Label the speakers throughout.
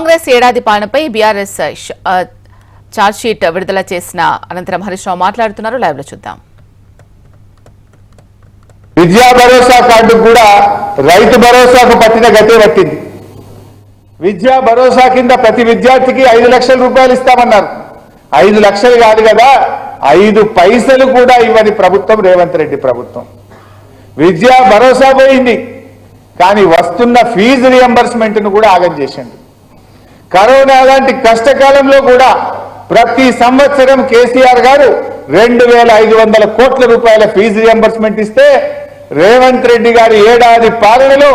Speaker 1: కాంగ్రెస్ ఏడాది పాలనపై BRS chargesheet విడుదల చేసిన అనంతరం హరీష్ రావు మాట్లాడుతున్నారు. లైవ్ లో చూద్దాం.
Speaker 2: విద్యా భరోసా కార్డు కూడా రైతు భరోసాకు పట్టిన గతే పట్టింది. విద్యా భరోసా కింద ప్రతి విద్యార్థికి 5 లక్షల రూపాయలు ఇస్తామన్నారు. 5 లక్షలు కాదు కదా, 5 పైసలు కూడా ఇవ్వని ప్రభుత్వం రేవంత్ రెడ్డి ప్రభుత్వం. విద్యా భరోసా పోయింది, కానీ వస్తున్న ఫీజు రియంబర్స్మెంట్ను కూడా ఆగం చేసింది. కరోనా లాంటి కష్టకాలంలో కూడా ప్రతి సంవత్సరం కేసీఆర్ గారు 2500 కోట్ల రూపాయల ఫీజు రియంబర్స్మెంట్ ఇస్తే రేవంత్ రెడ్డి గారి ఏడాది పాలనలో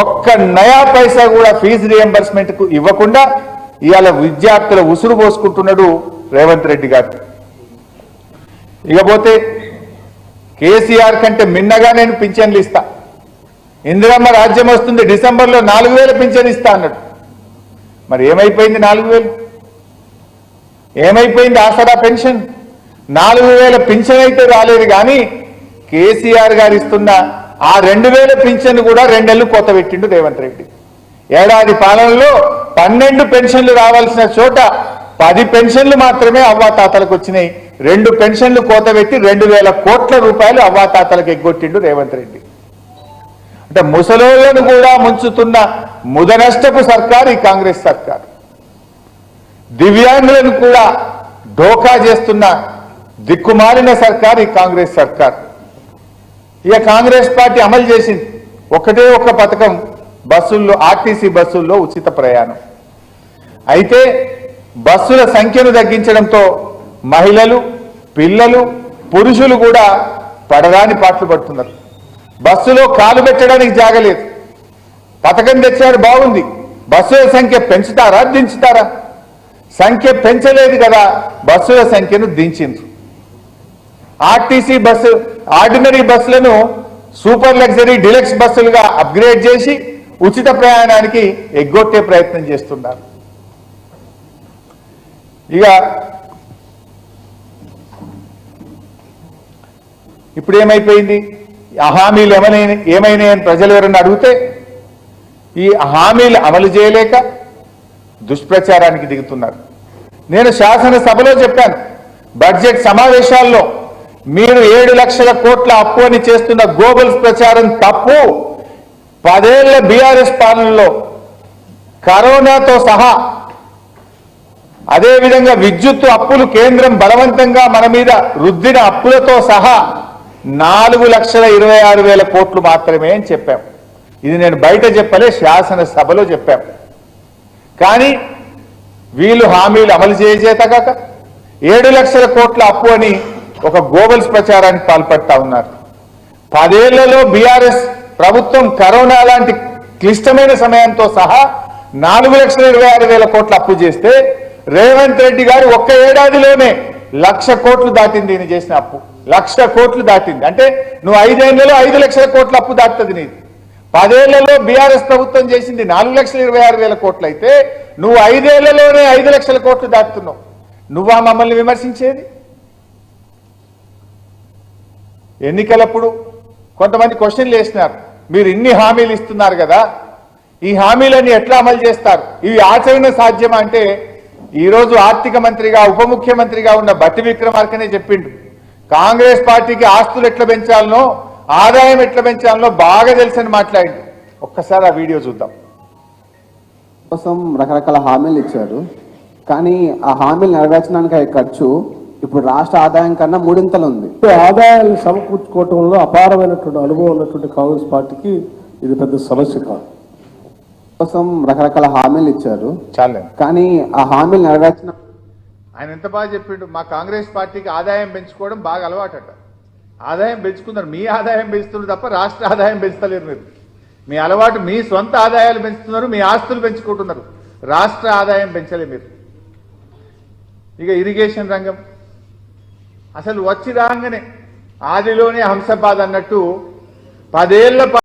Speaker 2: ఒక్క నయా పైసా కూడా ఫీజు రియంబర్స్మెంట్ కు ఇవ్వకుండా ఇవాళ విద్యార్థుల ఉసురు పోసుకుంటున్నాడు రేవంత్ రెడ్డి గారు. ఇకపోతే కేసీఆర్ కంటే మిన్నగా నేను పింఛన్లు ఇస్తా, ఇందిరమ్మ రాజ్యం వస్తుంది, డిసెంబర్లో 4000 పింఛన్ ఇస్తా అన్నాడు. మరి ఏమైపోయింది 4000? ఏమైపోయింది ఆసరా పెన్షన్? 4000 పింఛన్ అయితే రాలేదు, కానీ కేసీఆర్ గారు ఇస్తున్న ఆ 2000 పింఛన్ కూడా 2 నెలలు కోత పెట్టిండు రేవంత్ రెడ్డి. ఏడాది పాలనలో 12 పెన్షన్లు రావాల్సిన చోట 10 పెన్షన్లు మాత్రమే అవ్వాతాతలకు వచ్చినాయి. 2 పెన్షన్లు కోత పెట్టి 2000 కోట్ల రూపాయలు అవ్వాతాతలకు ఎగ్గొట్టిండు రేవంత్ రెడ్డి. అంటే ముసలోళ్లను కూడా ముంచుతున్న ముదనష్టపు సర్కార్ ఈ కాంగ్రెస్ సర్కార్. దివ్యాంగులను కూడా ఢోకా చేస్తున్న దిక్కుమాలిన సర్కార్ ఈ కాంగ్రెస్ సర్కార్. ఇక కాంగ్రెస్ పార్టీ అమలు చేసింది ఒకటే ఒక్క పథకం, బస్సుల్లో, ఆర్టీసీ బస్సుల్లో ఉచిత ప్రయాణం. అయితే బస్సుల సంఖ్యను తగ్గించడంతో మహిళలు, పిల్లలు, పురుషులు కూడా పడరాని పాటలు పడుతున్నారు. బస్సులో కాలు పెట్టడానికి జాగలేదు. పథకం తెచ్చారు, బాగుంది. బస్సుల సంఖ్య పెంచుతారా, దించుతారా? సంఖ్య పెంచలేదు కదా, బస్సుల సంఖ్యను దించింది. ఆర్టీసీ బస్సు, ఆర్డినరీ బస్సులను సూపర్ లగ్జరీ డిలక్స్ బస్సులుగా అప్గ్రేడ్ చేసి ఉచిత ప్రయాణానికి ఎగ్గొట్టే ప్రయత్నం చేస్తున్నారు. ఇక ఇప్పుడు ఏమైపోయింది? ఆ హామీలు ఏమైనాయని ప్రజలు ఎవరన్నా అడిగితే ఈ హామీలు అమలు చేయలేక దుష్ప్రచారానికి దిగుతున్నారు. నేను శాసనసభలో చెప్పాను, బడ్జెట్ సమావేశాల్లో మీరు 7 లక్షల కోట్ల అప్పు అని చేస్తున్న గోబల్స్ ప్రచారం తప్పు. 10 ఏళ్ల బీఆర్ఎస్ పాలనలో కరోనాతో సహా, అదేవిధంగా విద్యుత్ అప్పులు కేంద్రం బలవంతంగా మన మీద రుద్దిన అప్పులతో సహా 4,26,000 కోట్లు మాత్రమే అని చెప్పాం. ఇది నేను బయట చెప్పలే, శాసనసభలో చెప్పాం. కానీ వీళ్ళు హామీలు అమలు చేతగాక 7 లక్షల కోట్ల అప్పు అని ఒక గోబల్స్ ప్రచారానికి పాల్పడతా ఉన్నారు. 10 ఏళ్లలో బీఆర్ఎస్ ప్రభుత్వం కరోనా లాంటి క్లిష్టమైన సమయంతో సహా 4,26,000 కోట్ల అప్పు చేస్తే రేవంత్ రెడ్డి గారు ఒక్క ఏడాదిలోనే 1,00,000 కోట్లు దాటింది. ఈయన చేసిన అప్పు 1,00,000 కోట్లు దాటింది. అంటే నువ్వు 5 ఏళ్లలో 5 లక్షల కోట్ల అప్పు దాటుతుంది నీది. 10 ఏళ్లలో బీఆర్ఎస్ ప్రభుత్వం చేసింది 4,26,000 కోట్లు అయితే నువ్వు 5 ఏళ్లలోనే 5 లక్షల కోట్లు దాటుతున్నావు. నువ్వా మమ్మల్ని విమర్శించేది? ఎన్నికలప్పుడు కొంతమంది క్వశ్చన్లు వేసినారు, మీరు ఇన్ని హామీలు ఇస్తున్నారు కదా, ఈ హామీలన్నీ ఎట్లా అమలు చేస్తారు, ఇవి ఆచరణ సాధ్యమా అంటే, ఈరోజు ఆర్థిక మంత్రిగా, ఉప ముఖ్యమంత్రిగా ఉన్న బట్టి విక్రమార్కనే చెప్పిండు, కాంగ్రెస్ పార్టీకి ఆస్తులు ఎట్లా పెంచాలనో, ఆదాయం ఎట్లా పెంచాలనో బాగా తెలుసని మాట్లాడిండు. ఒక్కసారి ఆ వీడియో చూద్దాం.
Speaker 3: కోసం రకరకాల హామీలు ఇచ్చారు, కానీ ఆ హామీలు నెరవేర్చడానికి అయ్యే ఖర్చు ఇప్పుడు రాష్ట్ర ఆదాయం కన్నా 3 ఉంది.
Speaker 4: ఆదాయాన్ని సమకూర్చుకోవటంలో అపారమైనటువంటి అనుభవం ఉన్నటువంటి కాంగ్రెస్ పార్టీకి ఇది పెద్ద సమస్య కాదు.
Speaker 3: కోసం రకరకాల హామీలు ఇచ్చారు,
Speaker 2: చాలే,
Speaker 3: కానీ ఆ హామీలు నెరవేర్చిన
Speaker 2: ఆయన ఎంత బాగా చెప్పిండు. మా కాంగ్రెస్ పార్టీకి ఆదాయం పెంచుకోవడం బాగా అలవాటట. ఆదాయం పెంచుకున్నారు, మీ ఆదాయం పెంచుతున్నారు తప్ప రాష్ట్ర ఆదాయం పెంచుతలేరు మీరు. మీ అలవాటు మీ సొంత ఆదాయాలు పెంచుతున్నారు, మీ ఆస్తులు పెంచుకుంటున్నారు, రాష్ట్ర ఆదాయం పెంచలే మీరు. ఇక ఇరిగేషన్ రంగం అసలు వచ్చి రాగానే ఆదిలోనే హంసపాద్ అన్నట్టు 10 ఏళ్ల